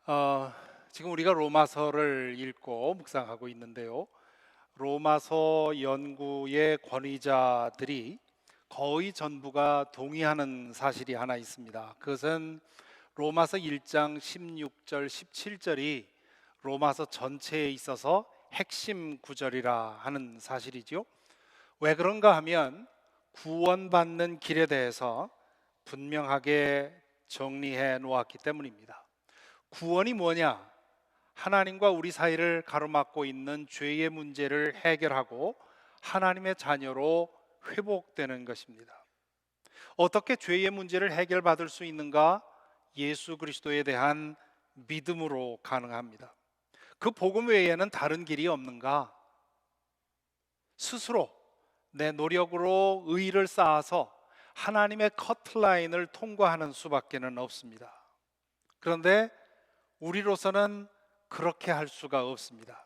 어, 지금 우리가 로마서를 읽고 묵상하고 있는데요. 로마서 연구의 권위자들이 거의 전부가 동의하는 사실이 하나 있습니다. 그것은 로마서 1장 16절, 17절이 로마서 전체에 있어서 핵심 구절이라 하는 사실이죠. 왜 그런가 하면 구원받는 길에 대해서 분명하게 정리해 놓았기 때문입니다. 구원이 뭐냐? 하나님과 우리 사이를 가로막고 있는 죄의 문제를 해결하고 하나님의 자녀로 회복되는 것입니다. 어떻게 죄의 문제를 해결받을 수 있는가? 예수 그리스도에 대한 믿음으로 가능합니다. 그 복음 외에는 다른 길이 없는가? 스스로 내 노력으로 의를 쌓아서 하나님의 커트라인을 통과하는 수밖에는 없습니다. 그런데 우리로서는 그렇게 할 수가 없습니다.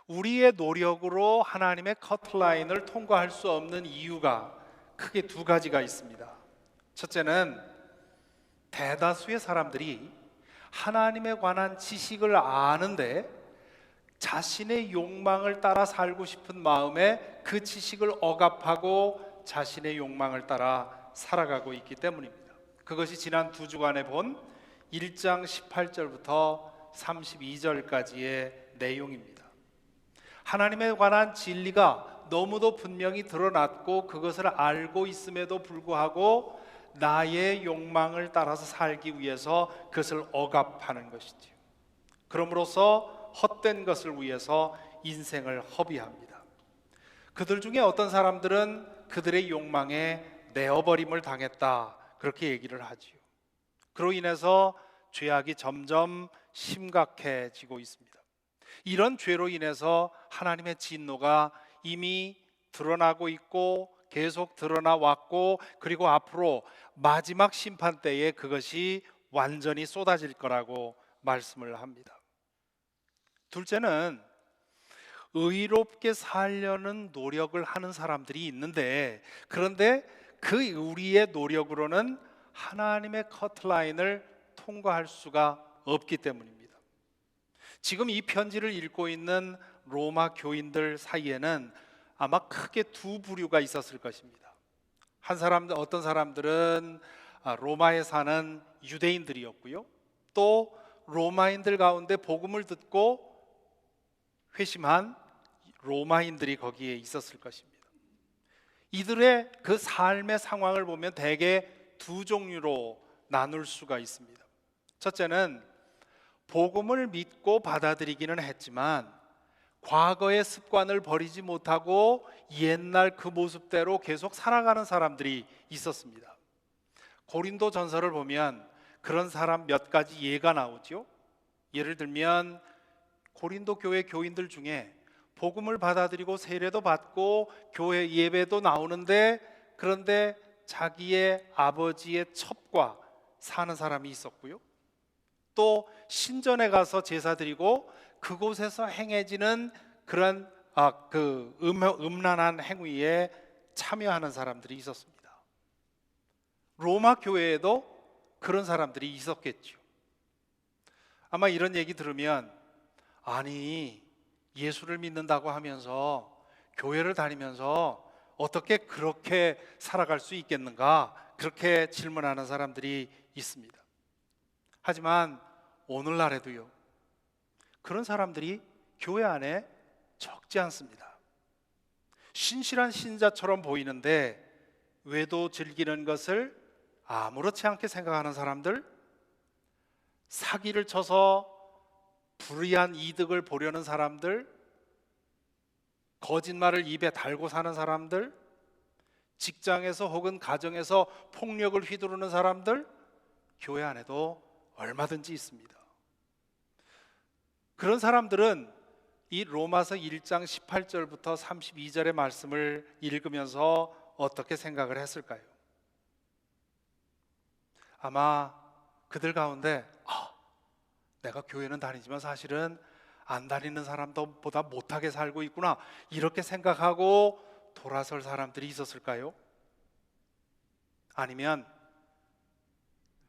우리의 노력으로 하나님의 커트라인을 통과할 수 없는 이유가 크게 두 가지가 있습니다. 첫째는 대다수의 사람들이 하나님에 관한 지식을 아는데 자신의 욕망을 따라 살고 싶은 마음에 그 지식을 억압하고 자신의 욕망을 따라 살아가고 있기 때문입니다. 그것이 지난 두 주간에 본 1장 18절부터 32절까지의 내용입니다. 하나님에 관한 진리가 너무도 분명히 드러났고 그것을 알고 있음에도 불구하고 나의 욕망을 따라서 살기 위해서 그것을 억압하는 것이지요. 그럼으로써 헛된 것을 위해서 인생을 허비합니다. 그들 중에 어떤 사람들은 그들의 욕망에 내어버림을 당했다, 그렇게 얘기를 하지요. 그로 인해서 죄악이 점점 심각해지고 있습니다. 이런 죄로 인해서 하나님의 진노가 이미 드러나고 있고 계속 드러나 왔고, 그리고 앞으로 마지막 심판 때에 그것이 완전히 쏟아질 거라고 말씀을 합니다. 둘째는 의롭게 살려는 노력을 하는 사람들이 있는데, 그런데 그 우리의 노력으로는 하나님의 커트라인을 통과할 수가 없기 때문입니다. 지금 이 편지를 읽고 있는 로마 교인들 사이에는 아마 크게 두 부류가 있었을 것입니다. 어떤 사람들은 로마에 사는 유대인들이었고요, 또 로마인들 가운데 복음을 듣고 회심한 로마인들이 거기에 있었을 것입니다. 이들의 그 삶의 상황을 보면 대개 두 종류로 나눌 수가 있습니다. 첫째는 복음을 믿고 받아들이기는 했지만 과거의 습관을 버리지 못하고 옛날 그 모습대로 계속 살아가는 사람들이 있었습니다. 고린도 전서를 보면 그런 사람 몇 가지 예가 나오죠. 예를 들면 고린도 교회 교인들 중에 복음을 받아들이고 세례도 받고 교회 예배도 나오는데, 그런데 자기의 아버지의 첩과 사는 사람이 있었고요, 또 신전에 가서 제사 드리고 그곳에서 행해지는 그런 음란한 행위에 참여하는 사람들이 있었습니다. 로마 교회에도 그런 사람들이 있었겠죠. 아마 이런 얘기 들으면, 아니 예수를 믿는다고 하면서 교회를 다니면서 어떻게 그렇게 살아갈 수 있겠는가, 그렇게 질문하는 사람들이 있습니다. 하지만 오늘날에도요, 그런 사람들이 교회 안에 적지 않습니다. 신실한 신자처럼 보이는데 외도 즐기는 것을 아무렇지 않게 생각하는 사람들, 사기를 쳐서 불의한 이득을 보려는 사람들, 거짓말을 입에 달고 사는 사람들, 직장에서 혹은 가정에서 폭력을 휘두르는 사람들, 교회 안에도 얼마든지 있습니다. 그런 사람들은 이 로마서 1장 18절부터 32절의 말씀을 읽으면서 어떻게 생각을 했을까요? 아마 그들 가운데 내가 교회는 다니지만 사실은 안 다니는 사람보다 못하게 살고 있구나, 이렇게 생각하고 돌아설 사람들이 있었을까요? 아니면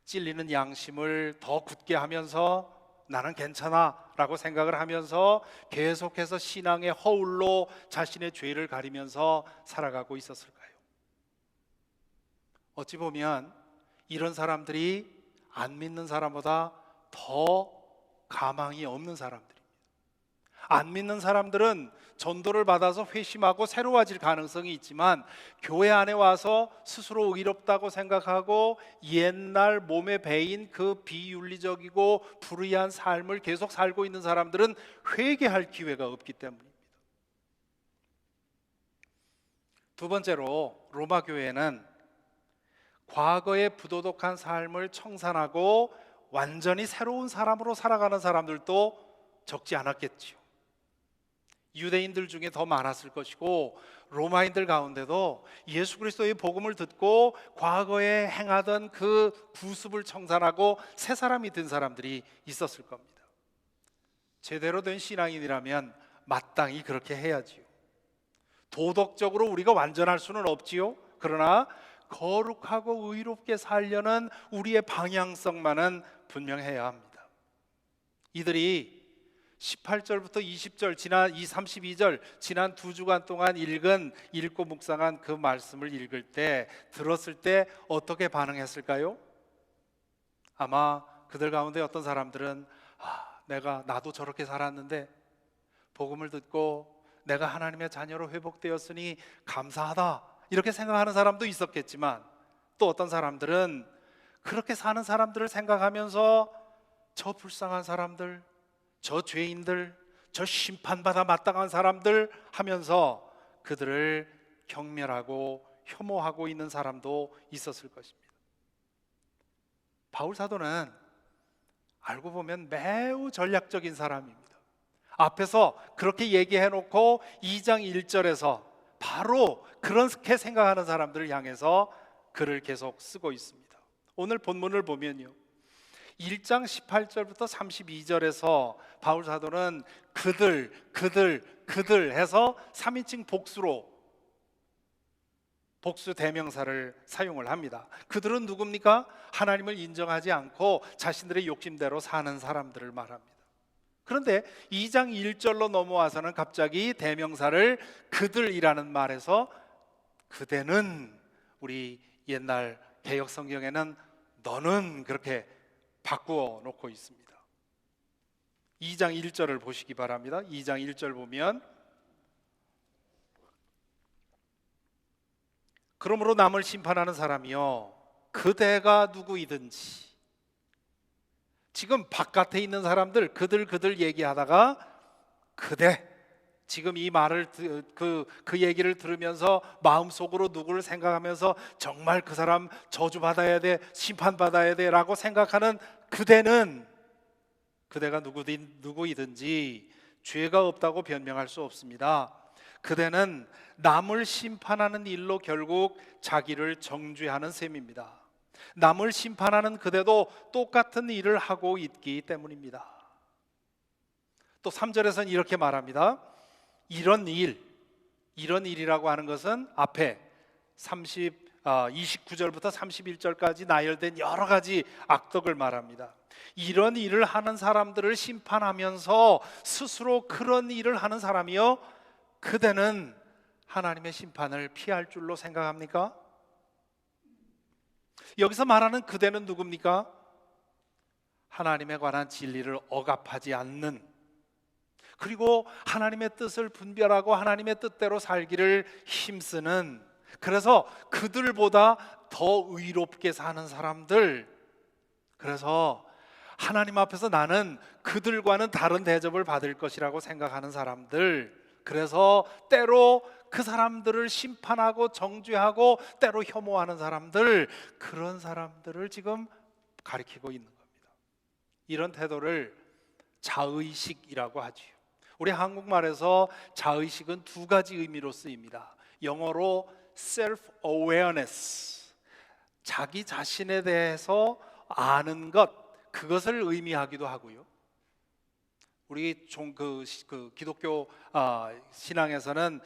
찔리는 양심을 더 굳게 하면서 나는 괜찮아 라고 생각을 하면서 계속해서 신앙의 허울로 자신의 죄를 가리면서 살아가고 있었을까요? 어찌 보면 이런 사람들이 안 믿는 사람보다 더 가망이 없는 사람들입니다. 안 믿는 사람들은 전도를 받아서 회심하고 새로워질 가능성이 있지만, 교회 안에 와서 스스로 의롭다고 생각하고 옛날 몸에 배인 그 비윤리적이고 불의한 삶을 계속 살고 있는 사람들은 회개할 기회가 없기 때문입니다. 두 번째로, 로마 교회는 과거의 부도덕한 삶을 청산하고 완전히 새로운 사람으로 살아가는 사람들도 적지 않았겠지요. 유대인들 중에 더 많았을 것이고, 로마인들 가운데도 예수 그리스도의 복음을 듣고 과거에 행하던 그 구습을 청산하고 새 사람이 된 사람들이 있었을 겁니다. 제대로 된 신앙인이라면 마땅히 그렇게 해야지요. 도덕적으로 우리가 완전할 수는 없지요. 그러나 거룩하고 의롭게 살려는 우리의 방향성만은 분명해야 합니다. 이들이 18절부터 20절 지난 32절 지난 2주간 동안 읽고 묵상한 그 말씀을 읽을 때, 들었을 때 어떻게 반응했을까요? 아마 그들 가운데 어떤 사람들은 나도 저렇게 살았는데 복음을 듣고 내가 하나님의 자녀로 회복되었으니 감사하다, 이렇게 생각하는 사람도 있었겠지만, 또 어떤 사람들은 그렇게 사는 사람들을 생각하면서 저 불쌍한 사람들, 저 죄인들, 저 심판받아 마땅한 사람들 하면서 그들을 경멸하고 혐오하고 있는 사람도 있었을 것입니다. 바울 사도는 알고 보면 매우 전략적인 사람입니다. 앞에서 그렇게 얘기해 놓고 2장 1절에서 바로 그렇게 생각하는 사람들을 향해서 글을 계속 쓰고 있습니다. 오늘 본문을 보면요, 1장 18절부터 32절에서 바울 사도는 그들 해서 3인칭 복수 대명사를 사용을 합니다. 그들은 누굽니까? 하나님을 인정하지 않고 자신들의 욕심대로 사는 사람들을 말합니다. 그런데 2장 1절로 넘어와서는 갑자기 대명사를 그들이라는 말에서 그대는, 우리 옛날 개역 성경에는 너는 그렇게 바꾸어 놓고 있습니다. 2장 1절을 보시기 바랍니다. 2장 1절 보면, 그러므로 남을 심판하는 사람이요 그대가 누구이든지. 지금 바깥에 있는 사람들 그들 얘기하다가 그대, 지금 이 말을 그 얘기를 들으면서 마음속으로 누구를 생각하면서 정말 그 사람 저주받아야 돼, 심판받아야 돼 라고 생각하는 그대는, 그대가 누구이든지 죄가 없다고 변명할 수 없습니다. 그대는 남을 심판하는 일로 결국 자기를 정죄하는 셈입니다. 남을 심판하는 그대도 똑같은 일을 하고 있기 때문입니다. 또 3절에서는 이렇게 말합니다. 이런 일이라고 하는 것은 앞에 29절부터 31절까지 나열된 여러 가지 악덕을 말합니다. 이런 일을 하는 사람들을 심판하면서 스스로 그런 일을 하는 사람이요 그대는 하나님의 심판을 피할 줄로 생각합니까? 여기서 말하는 그대는 누굽니까? 하나님에 관한 진리를 억압하지 않는, 그리고 하나님의 뜻을 분별하고 하나님의 뜻대로 살기를 힘쓰는, 그래서 그들보다 더 의롭게 사는 사람들, 그래서 하나님 앞에서 나는 그들과는 다른 대접을 받을 것이라고 생각하는 사람들, 그래서 때로 그 사람들을 심판하고 정죄하고 때로 혐오하는 사람들, 그런 사람들을 지금 가리키고 있는 겁니다. 이런 태도를 자의식이라고 하지요. 우리 한국말에서 자의식은 두 가지 의미로 쓰입니다. 영어로 self-awareness, 자기 자신에 대해서 아는 것, 그것을 의미하기도 하고요. 우리 기독교 신앙에서는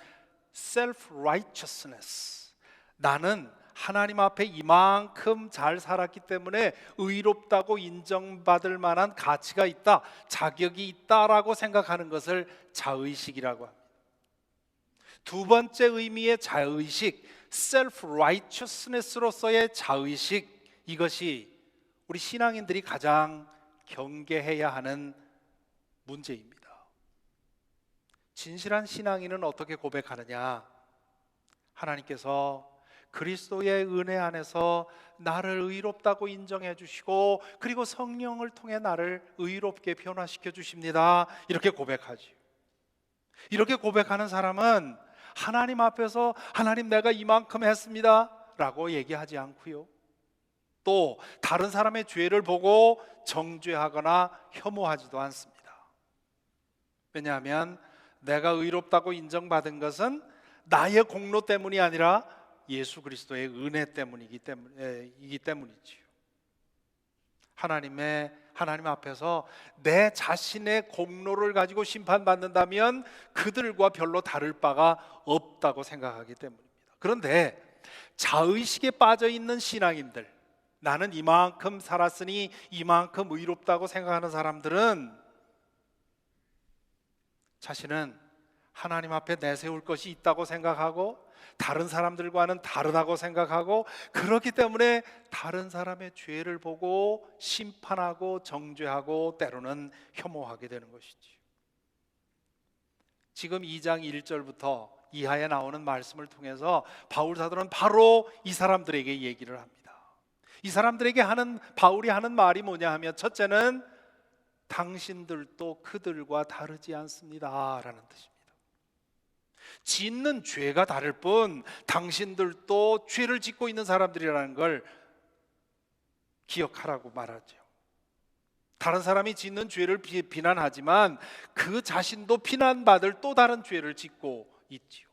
self-righteousness, 나는 하나님 앞에 이만큼 잘 살았기 때문에 의롭다고 인정받을 만한 가치가 있다, 자격이 있다라고 생각하는 것을 자의식이라고 합니다. 두 번째 의미의 자의식, self-righteousness로서의 자의식, 이것이 우리 신앙인들이 가장 경계해야 하는 문제입니다. 진실한 신앙인은 어떻게 고백하느냐? 하나님께서 그리스도의 은혜 안에서 나를 의롭다고 인정해 주시고, 그리고 성령을 통해 나를 의롭게 변화시켜 주십니다, 이렇게 고백하지요. 이렇게 고백하는 사람은 하나님 앞에서 하나님 내가 이만큼 했습니다 라고 얘기하지 않고요, 또 다른 사람의 죄를 보고 정죄하거나 혐오하지도 않습니다. 왜냐하면 내가 의롭다고 인정받은 것은 나의 공로 때문이 아니라 예수 그리스도의 은혜 때문이기 때문이지요. 하나님 앞에서 내 자신의 공로를 가지고 심판받는다면 그들과 별로 다를 바가 없다고 생각하기 때문입니다. 그런데 자의식에 빠져 있는 신앙인들, 나는 이만큼 살았으니 이만큼 의롭다고 생각하는 사람들은 자신은 하나님 앞에 내세울 것이 있다고 생각하고 다른 사람들과는 다르다고 생각하고, 그렇기 때문에 다른 사람의 죄를 보고 심판하고 정죄하고 때로는 혐오하게 되는 것이지. 지금 2장 1절부터 이하에 나오는 말씀을 통해서 바울 사도는 바로 이 사람들에게 얘기를 합니다. 이 사람들에게 바울이 하는 말이 뭐냐 하면, 첫째는 당신들도 그들과 다르지 않습니다 라는 뜻입니다. 짓는 죄가 다를 뿐 당신들도 죄를 짓고 있는 사람들이라는 걸 기억하라고 말하죠. 다른 사람이 짓는 죄를 비난하지만 그 자신도 비난받을 또 다른 죄를 짓고 있지요.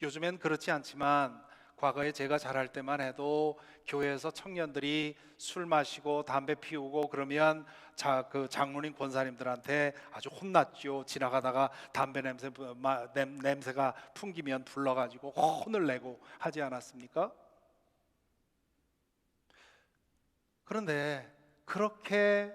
요즘엔 그렇지 않지만 과거에 제가 자랄 때만 해도 교회에서 청년들이 술 마시고 담배 피우고 그러면 그 장로님 권사님들한테 아주 혼났죠. 지나가다가 담배 냄새가 풍기면 불러가지고 혼을 내고 하지 않았습니까? 그런데 그렇게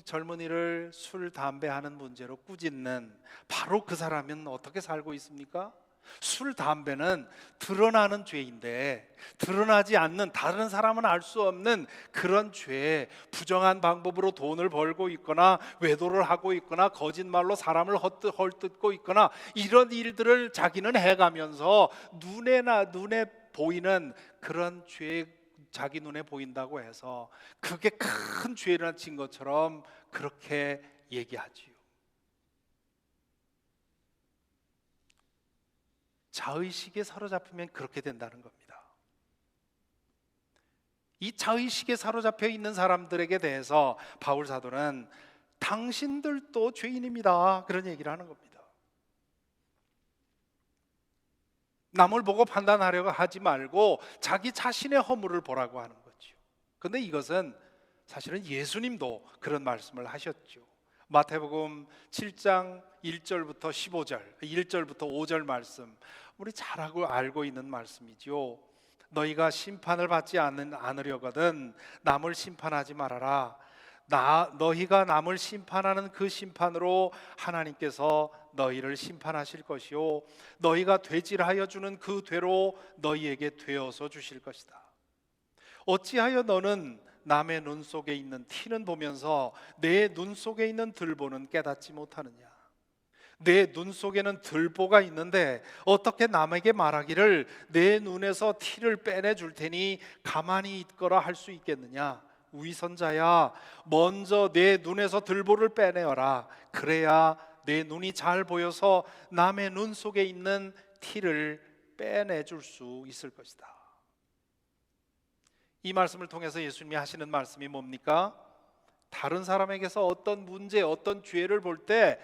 젊은이를 술, 담배 하는 문제로 꾸짖는 바로 그 사람은 어떻게 살고 있습니까? 술, 담배는 드러나는 죄인데 드러나지 않는, 다른 사람은 알 수 없는 그런 죄에 부정한 방법으로 돈을 벌고 있거나 외도를 하고 있거나 거짓말로 사람을 헐뜯고 있거나 이런 일들을 자기는 해가면서 눈에 보이는 그런 죄, 자기 눈에 보인다고 해서 그게 큰 죄를 진 것처럼 그렇게 얘기하지요. 자의식에 사로잡히면 그렇게 된다는 겁니다. 이 자의식에 사로잡혀 있는 사람들에게 대해서 바울 사도는 당신들도 죄인입니다, 그런 얘기를 하는 겁니다. 남을 보고 판단하려고 하지 말고 자기 자신의 허물을 보라고 하는 거죠. 그런데 이것은 사실은 예수님도 그런 말씀을 하셨죠. 마태복음 7장 1절부터 15절, 1절부터 5절 말씀, 우리 잘 알고 있는 말씀이죠. 너희가 심판을 받지 않으려거든 남을 심판하지 말아라. 너희가 남을 심판하는 그 심판으로 하나님께서 너희를 심판하실 것이요, 너희가 되질하여 주는 그 되로 너희에게 되어서 주실 것이다. 어찌하여 너는 남의 눈 속에 있는 티는 보면서 내 눈 속에 있는 들보는 깨닫지 못하느냐? 내 눈 속에는 들보가 있는데 어떻게 남에게 말하기를 내 눈에서 티를 빼내 줄 테니 가만히 있거라 할 수 있겠느냐? 위선자야, 먼저 내 눈에서 들보를 빼내어라. 그래야 내 눈이 잘 보여서 남의 눈 속에 있는 티를 빼내줄 수 있을 것이다. 이 말씀을 통해서 예수님이 하시는 말씀이 뭡니까? 다른 사람에게서 어떤 문제, 어떤 죄를 볼 때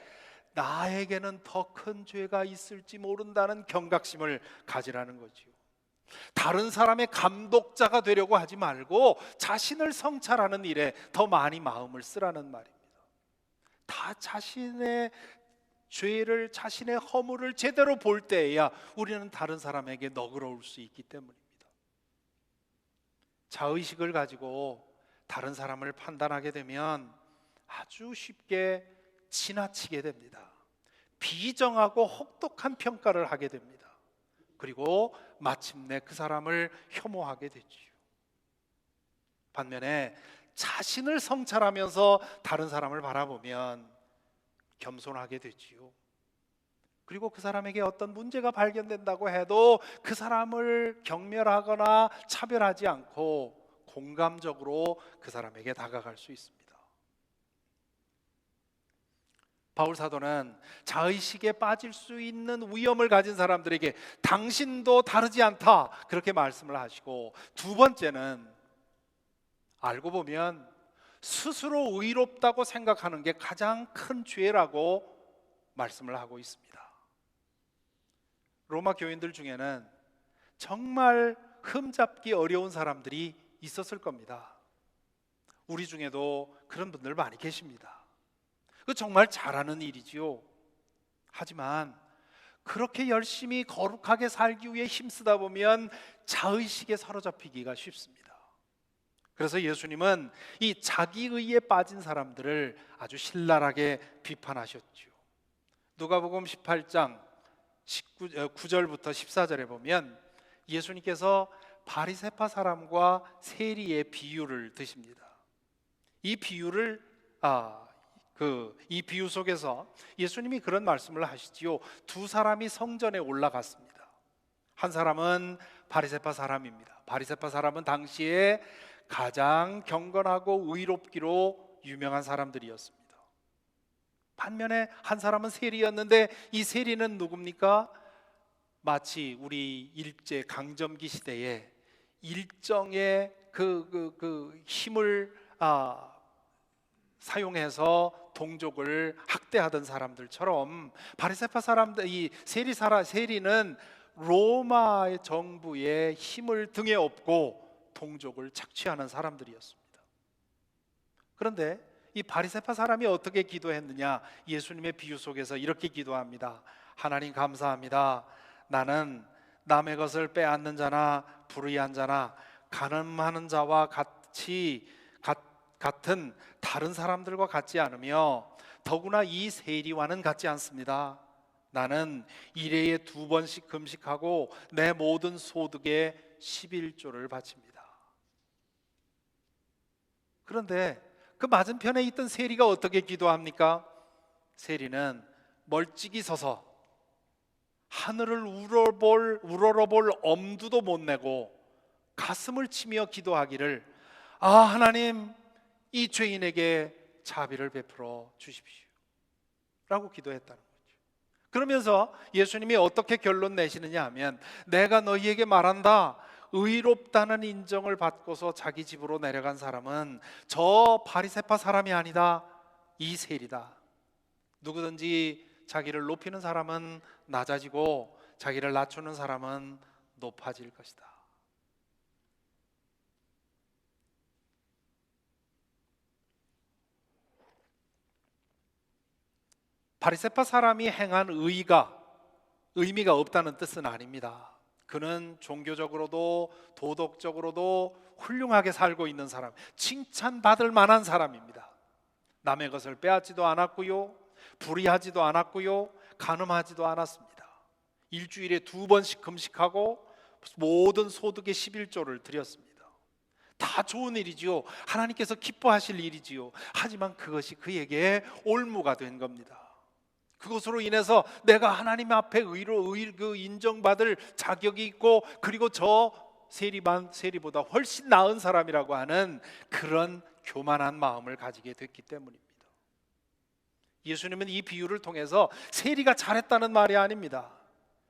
나에게는 더 큰 죄가 있을지 모른다는 경각심을 가지라는 거지요. 다른 사람의 감독자가 되려고 하지 말고 자신을 성찰하는 일에 더 많이 마음을 쓰라는 말입니다. 다 자신의 죄를, 자신의 허물을 제대로 볼 때에야 우리는 다른 사람에게 너그러울 수 있기 때문입니다. 자의식을 가지고 다른 사람을 판단하게 되면 아주 쉽게 지나치게 됩니다. 비정하고 혹독한 평가를 하게 됩니다. 그리고 마침내 그 사람을 혐오하게 되지요. 반면에 자신을 성찰하면서 다른 사람을 바라보면 겸손하게 되지요. 그리고 그 사람에게 어떤 문제가 발견된다고 해도 그 사람을 경멸하거나 차별하지 않고 공감적으로 그 사람에게 다가갈 수 있습니다. 바울 사도는 자의식에 빠질 수 있는 위험을 가진 사람들에게 당신도 다르지 않다, 그렇게 말씀을 하시고, 두 번째는 알고 보면 스스로 의롭다고 생각하는 게 가장 큰 죄라고 말씀을 하고 있습니다. 로마 교인들 중에는 정말 흠잡기 어려운 사람들이 있었을 겁니다. 우리 중에도 그런 분들 많이 계십니다. 그 정말 잘하는 일이지요. 하지만 그렇게 열심히 거룩하게 살기 위해 힘쓰다 보면 자의식에 사로잡히기가 쉽습니다. 그래서 예수님은 이 자기의에 빠진 사람들을 아주 신랄하게 비판하셨죠. 누가복음 18장 9절부터 14절에 보면 예수님께서 바리새파 사람과 세리의 비유를 드십니다. 이 비유 속에서 예수님이 그런 말씀을 하시지요. 두 사람이 성전에 올라갔습니다. 한 사람은 바리새파 사람입니다. 바리새파 사람은 당시에 가장 경건하고 의롭기로 유명한 사람들이었습니다. 반면에 한 사람은 세리였는데, 이 세리는 누굽니까? 마치 우리 일제 강점기 시대에 일정의 그 힘을 사용해서 동족을 학대하던 사람들처럼 바리새파 사람들, 이 세리는 로마 정부의 힘을 등에 업고 동족을 착취하는 사람들이었습니다. 그런데 이 바리새파 사람이 어떻게 기도했느냐? 예수님의 비유 속에서 이렇게 기도합니다. 하나님 감사합니다. 나는 남의 것을 빼앗는 자나 불의한 자나 간음하는 자와 같은 다른 사람들과 같지 않으며 더구나 이 세리와는 같지 않습니다. 나는 일해에 2번씩 금식하고 내 모든 소득의 11조를 바칩니다. 그런데 그 맞은편에 있던 세리가 어떻게 기도합니까? 세리는 멀찍이 서서 하늘을 우러러볼 엄두도 못 내고 가슴을 치며 기도하기를, 하나님, 이 죄인에게 자비를 베풀어 주십시오 라고 기도했다는 거죠. 그러면서 예수님이 어떻게 결론 내시느냐 하면, 내가 너희에게 말한다, 의롭다는 인정을 받고서 자기 집으로 내려간 사람은 저 바리새파 사람이 아니다, 이 세리다. 누구든지 자기를 높이는 사람은 낮아지고 자기를 낮추는 사람은 높아질 것이다. 바리새파 사람이 행한 의가 의미가 없다는 뜻은 아닙니다. 그는 종교적으로도 도덕적으로도 훌륭하게 살고 있는 사람, 칭찬받을 만한 사람입니다. 남의 것을 빼앗지도 않았고요, 불의하지도 않았고요, 간음하지도 않았습니다. 일주일에 2번씩 금식하고 모든 소득의 11조를 드렸습니다. 다 좋은 일이지요. 하나님께서 기뻐하실 일이지요. 하지만 그것이 그에게 올무가 된 겁니다. 그것으로 인해서 내가 하나님 앞에 인정받을 자격이 있고, 그리고 저 세리보다 훨씬 나은 사람이라고 하는 그런 교만한 마음을 가지게 됐기 때문입니다. 예수님은 이 비유를 통해서 세리가 잘했다는 말이 아닙니다.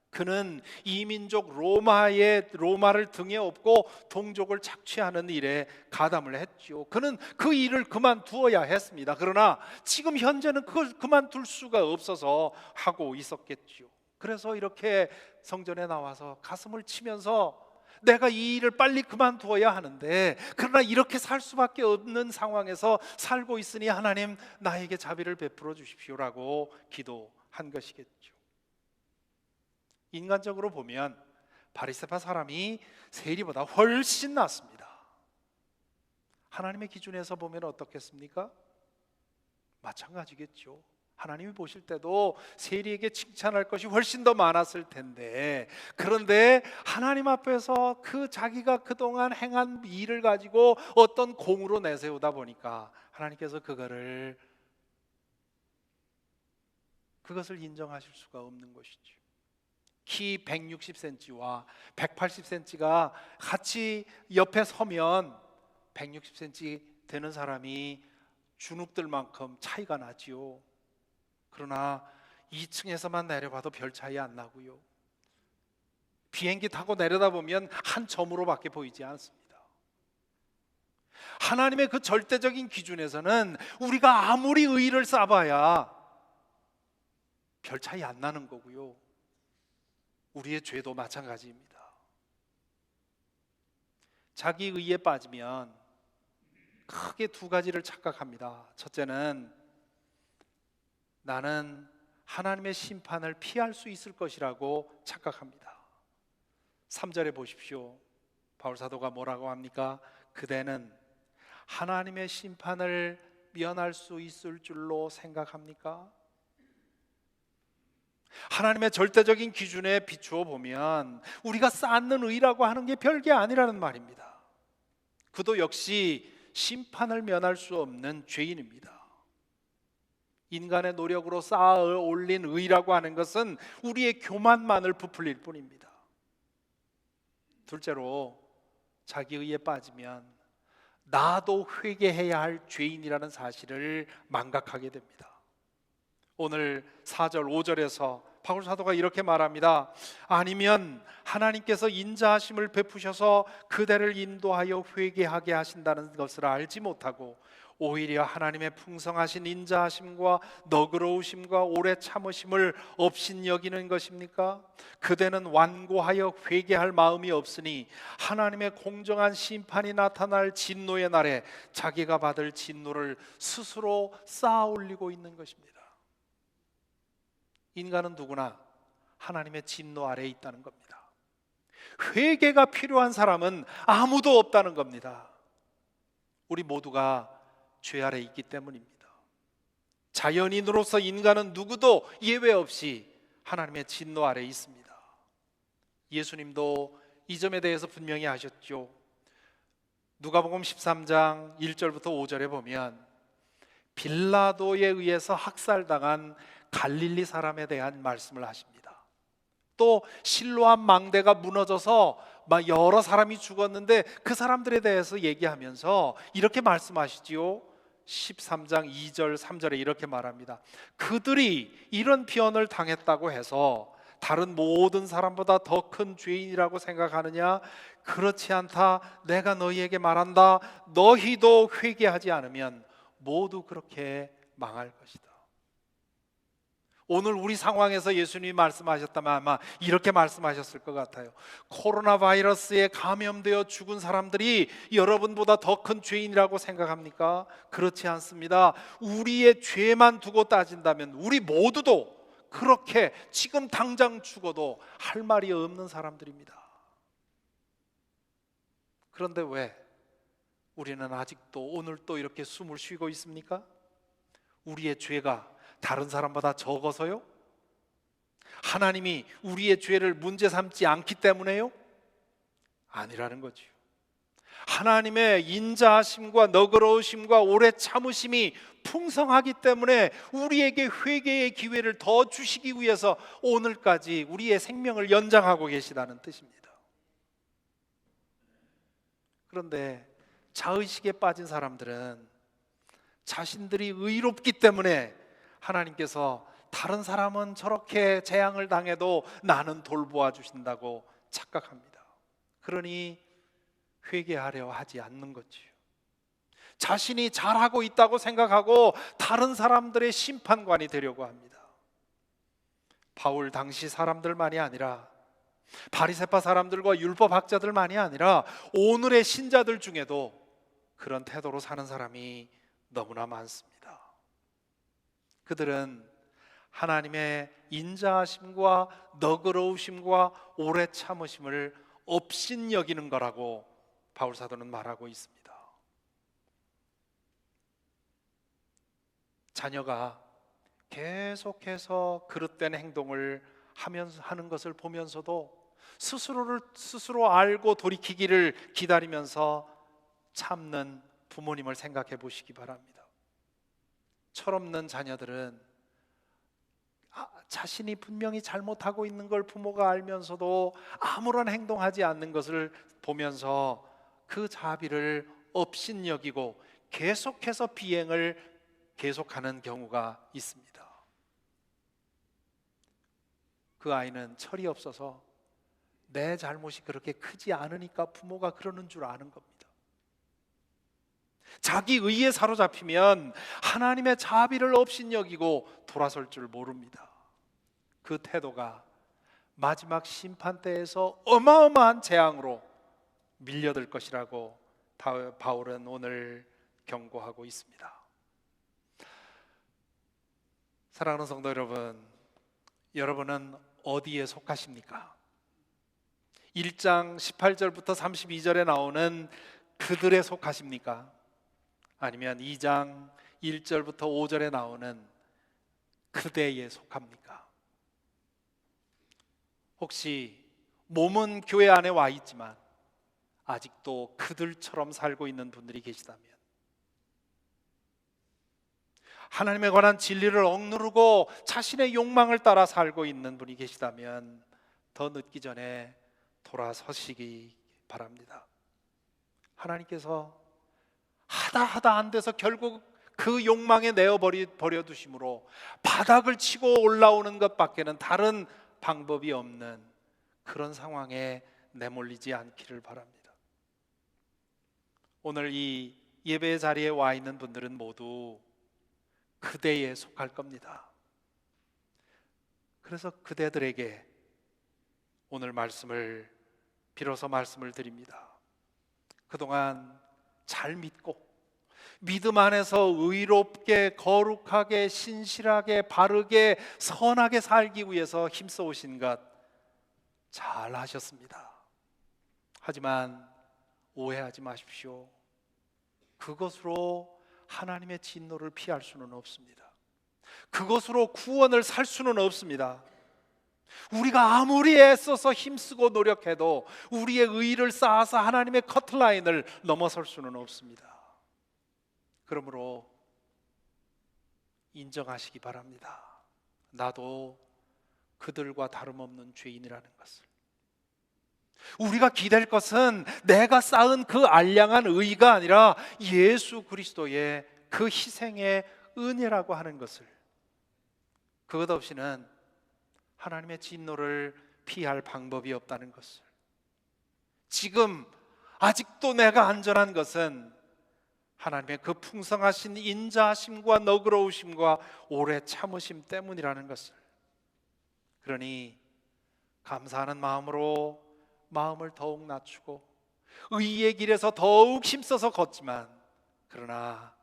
그는 이민족 로마를 등에 업고 동족을 착취하는 일에 가담을 했죠. 그는 그 일을 그만두어야 했습니다. 그러나 지금 현재는 그걸 그만둘 수가 없어서 하고 있었겠죠. 그래서 이렇게 성전에 나와서 가슴을 치면서 내가 이 일을 빨리 그만두어야 하는데, 그러나 이렇게 살 수밖에 없는 상황에서 살고 있으니 하나님, 나에게 자비를 베풀어 주십시오라고 기도하셨습니다. 한 것이겠죠. 인간적으로 보면 바리새파 사람이 세리보다 훨씬 낫습니다. 하나님의 기준에서 보면 어떻겠습니까? 마찬가지겠죠. 하나님이 보실 때도 세리에게 칭찬할 것이 훨씬 더 많았을 텐데, 그런데 하나님 앞에서 그 자기가 그동안 행한 일을 가지고 어떤 공으로 내세우다 보니까 하나님께서 그것을 인정하실 수가 없는 것이죠. 키 160cm와 180cm가 같이 옆에 서면 160cm 되는 사람이 주눅들만큼 차이가 나지요. 그러나 2층에서만 내려봐도 별 차이 안 나고요. 비행기 타고 내려다보면 한 점으로밖에 보이지 않습니다. 하나님의 그 절대적인 기준에서는 우리가 아무리 의의를 쌓아봐야 별 차이 안 나는 거고요. 우리의 죄도 마찬가지입니다. 자기 의의에 빠지면 크게 두 가지를 착각합니다. 첫째는 나는 하나님의 심판을 피할 수 있을 것이라고 착각합니다. 3절에 보십시오. 바울 사도가 뭐라고 합니까? 그대는 하나님의 심판을 면할 수 있을 줄로 생각합니까? 하나님의 절대적인 기준에 비추어 보면 우리가 쌓는 의라고 하는 게 별게 아니라는 말입니다. 그도 역시 심판을 면할 수 없는 죄인입니다. 인간의 노력으로 쌓아 올린 의라고 하는 것은 우리의 교만만을 부풀릴 뿐입니다. 둘째로, 자기 의에 빠지면 나도 회개해야 할 죄인이라는 사실을 망각하게 됩니다. 오늘 4절 5절에서 바울 사도가 이렇게 말합니다. 아니면 하나님께서 인자하심을 베푸셔서 그대를 인도하여 회개하게 하신다는 것을 알지 못하고 오히려 하나님의 풍성하신 인자하심과 너그러우심과 오래 참으심을 업신여기는 것입니까? 그대는 완고하여 회개할 마음이 없으니 하나님의 공정한 심판이 나타날 진노의 날에 자기가 받을 진노를 스스로 쌓아 올리고 있는 것입니다. 인간은 누구나 하나님의 진노 아래에 있다는 겁니다. 회개가 필요한 사람은 아무도 없다는 겁니다. 우리 모두가 죄 아래에 있기 때문입니다. 자연인으로서 인간은 누구도 예외 없이 하나님의 진노 아래에 있습니다. 예수님도 이 점에 대해서 분명히 하셨죠. 누가복음 13장 1절부터 5절에 보면 빌라도에 의해서 학살당한 갈릴리 사람에 대한 말씀을 하십니다. 또 실로암 망대가 무너져서 막 여러 사람이 죽었는데 그 사람들에 대해서 얘기하면서 이렇게 말씀하시지요. 13장 2절 3절에 이렇게 말합니다. 그들이 이런 변을 당했다고 해서 다른 모든 사람보다 더 큰 죄인이라고 생각하느냐? 그렇지 않다. 내가 너희에게 말한다. 너희도 회개하지 않으면 모두 그렇게 망할 것이다. 오늘 우리 상황에서 예수님이 말씀하셨다면 아마 이렇게 말씀하셨을 것 같아요. 코로나 바이러스에 감염되어 죽은 사람들이 여러분보다 더 큰 죄인이라고 생각합니까? 그렇지 않습니다. 우리의 죄만 두고 따진다면 우리 모두도 그렇게 지금 당장 죽어도 할 말이 없는 사람들입니다. 그런데 왜 우리는 아직도 오늘 또 이렇게 숨을 쉬고 있습니까? 우리의 죄가 다른 사람보다 적어서요? 하나님이 우리의 죄를 문제 삼지 않기 때문에요? 아니라는 거죠. 하나님의 인자하심과 너그러우심과 오래 참으심이 풍성하기 때문에 우리에게 회개의 기회를 더 주시기 위해서 오늘까지 우리의 생명을 연장하고 계시다는 뜻입니다. 그런데 자의식에 빠진 사람들은 자신들이 의롭기 때문에 하나님께서 다른 사람은 저렇게 재앙을 당해도 나는 돌보아 주신다고 착각합니다. 그러니 회개하려 하지 않는 거지요. 자신이 잘하고 있다고 생각하고 다른 사람들의 심판관이 되려고 합니다. 바울 당시 사람들만이 아니라 바리새파 사람들과 율법학자들만이 아니라 오늘의 신자들 중에도 그런 태도로 사는 사람이 너무나 많습니다. 그들은 하나님의 인자하심과 너그러우심과 오래 참으심을 업신여기는 거라고 바울 사도는 말하고 있습니다. 자녀가 계속해서 그릇된 행동을 하는 것을 보면서도 스스로 알고 돌이키기를 기다리면서 참는 부모님을 생각해 보시기 바랍니다. 철없는 자녀들은 자신이 분명히 잘못하고 있는 걸 부모가 알면서도 아무런 행동하지 않는 것을 보면서 그 자비를 업신여기고 계속해서 비행을 계속하는 경우가 있습니다. 그 아이는 철이 없어서 내 잘못이 그렇게 크지 않으니까 부모가 그러는 줄 아는 겁니다. 자기 의에 사로잡히면 하나님의 자비를 업신여기고 돌아설 줄 모릅니다. 그 태도가 마지막 심판 때에서 어마어마한 재앙으로 밀려들 것이라고 바울은 오늘 경고하고 있습니다. 사랑하는 성도 여러분, 여러분은 어디에 속하십니까? 1장 18절부터 32절에 나오는 그들에 속하십니까? 아니면 2장 1절부터 5절에 나오는 그대에 속합니까? 혹시 몸은 교회 안에 와 있지만 아직도 그들처럼 살고 있는 분들이 계시다면, 하나님에 관한 진리를 억누르고 자신의 욕망을 따라 살고 있는 분이 계시다면 더 늦기 전에 돌아서시기 바랍니다. 하나님께서 하다 안 돼서 결국 그 욕망에 내어버려 두심으로 바닥을 치고 올라오는 것밖에는 다른 방법이 없는 그런 상황에 내몰리지 않기를 바랍니다. 오늘 이 예배의 자리에 와 있는 분들은 모두 그대에 속할 겁니다. 그래서 그대들에게 오늘 빌어서 말씀을 드립니다. 그동안 잘 믿고 믿음 안에서 의롭게 거룩하게 신실하게 바르게 선하게 살기 위해서 힘써 오신 것 잘 하셨습니다. 하지만 오해하지 마십시오. 그것으로 하나님의 진노를 피할 수는 없습니다. 그것으로 구원을 살 수는 없습니다. 우리가 아무리 애써서 힘쓰고 노력해도 우리의 의의를 쌓아서 하나님의 커트라인을 넘어설 수는 없습니다. 그러므로 인정하시기 바랍니다. 나도 그들과 다름없는 죄인이라는 것을. 우리가 기댈 것은 내가 쌓은 그 알량한 의의가 아니라 예수 그리스도의 그 희생의 은혜라고 하는 것을, 그것 없이는 하나님의 진노를 피할 방법이 없다는 것을, 지금 아직도 내가 안전한 것은 하나님의 그 풍성하신 인자하심과 너그러우심과 오래 참으심 때문이라는 것을, 그러니 감사하는 마음으로 마음을 더욱 낮추고 의의 길에서 더욱 힘써서 걷지만, 그러나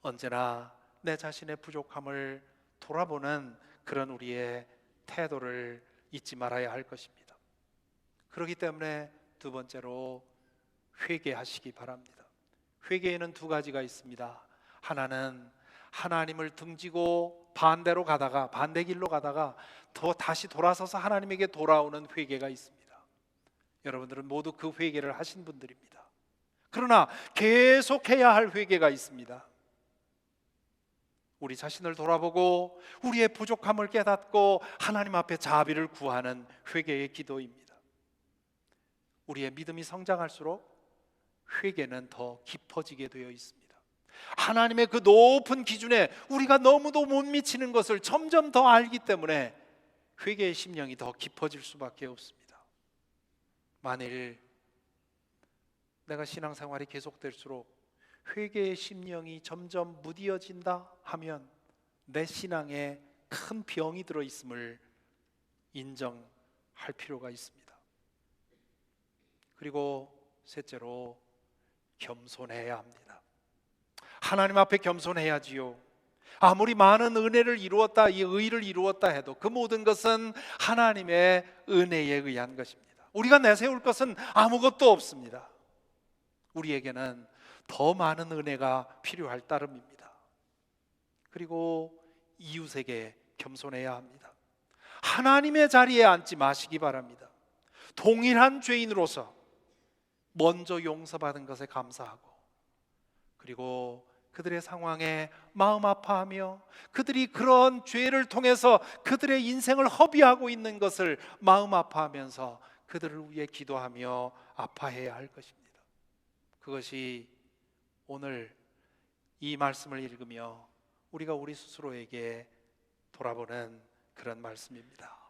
언제나 내 자신의 부족함을 돌아보는 그런 우리의 태도를 잊지 말아야 할 것입니다. 그렇기 때문에 두 번째로 회개하시기 바랍니다. 회개에는 두 가지가 있습니다. 하나는 하나님을 등지고 반대로 가다가, 반대 길로 가다가 다시 돌아서서 하나님에게 돌아오는 회개가 있습니다. 여러분들은 모두 그 회개를 하신 분들입니다. 그러나 계속해야 할 회개가 있습니다. 우리 자신을 돌아보고 우리의 부족함을 깨닫고 하나님 앞에 자비를 구하는 회개의 기도입니다. 우리의 믿음이 성장할수록 회개는 더 깊어지게 되어 있습니다. 하나님의 그 높은 기준에 우리가 너무도 못 미치는 것을 점점 더 알기 때문에 회개의 심령이 더 깊어질 수밖에 없습니다. 만일 내가 신앙생활이 계속될수록 회개의 심령이 점점 무디어진다 하면 내 신앙에 큰 병이 들어있음을 인정할 필요가 있습니다. 그리고 셋째로 겸손해야 합니다. 하나님 앞에 겸손해야지요. 아무리 많은 은혜를 이루었다, 이 의를 이루었다 해도 그 모든 것은 하나님의 은혜에 의한 것입니다. 우리가 내세울 것은 아무것도 없습니다. 우리에게는 더 많은 은혜가 필요할 따름입니다. 그리고 이웃에게 겸손해야 합니다. 하나님의 자리에 앉지 마시기 바랍니다. 동일한 죄인으로서 먼저 용서받은 것에 감사하고, 그리고 그들의 상황에 마음 아파하며 그들이 그런 죄를 통해서 그들의 인생을 허비하고 있는 것을 마음 아파하면서 그들을 위해 기도하며 아파해야 할 것입니다. 그것이 오늘 이 말씀을 읽으며 우리가 우리 스스로에게 돌아보는 그런 말씀입니다.